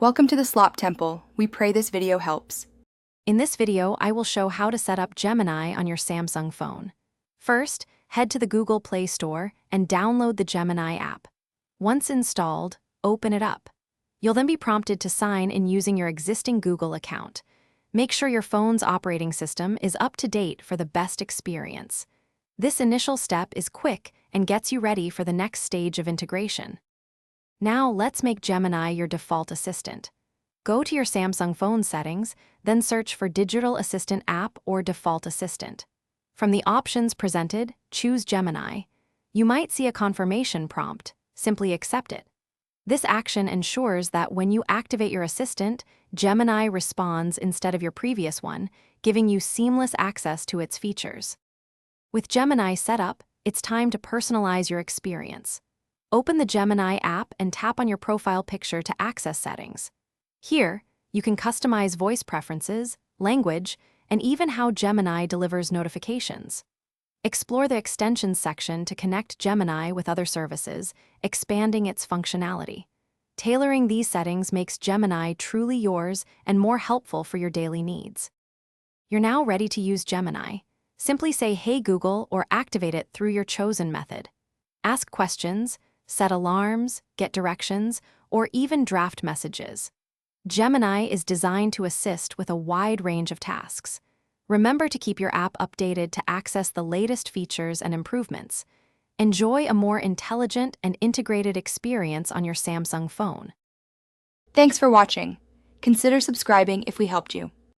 Welcome to the Slop Temple. We pray this video helps. In this video, I will show how to set up Gemini on your Samsung phone. First, head to the Google Play Store and download the Gemini app. Once installed, open it up. You'll then be prompted to sign in using your existing Google account. Make sure your phone's operating system is up to date for the best experience. This initial step is quick and gets you ready for the next stage of integration. Now let's make Gemini your default assistant. Go to your Samsung phone settings, then search for Digital Assistant app or Default Assistant. From the options presented, choose Gemini. You might see a confirmation prompt. Simply accept it. This action ensures that when you activate your assistant, Gemini responds instead of your previous one, giving you seamless access to its features. With Gemini set up, it's time to personalize your experience. Open the Gemini app and tap on your profile picture to access settings. Here, you can customize voice preferences, language, and even how Gemini delivers notifications. Explore the Extensions section to connect Gemini with other services, expanding its functionality. Tailoring these settings makes Gemini truly yours and more helpful for your daily needs. You're now ready to use Gemini. Simply say, "Hey Google," or activate it through your chosen method. Ask questions, set alarms, get directions, or even draft messages. Gemini is designed to assist with a wide range of tasks. Remember to keep your app updated to access the latest features and improvements. Enjoy a more intelligent and integrated experience on your Samsung phone. Thanks for watching. Consider subscribing if we helped you.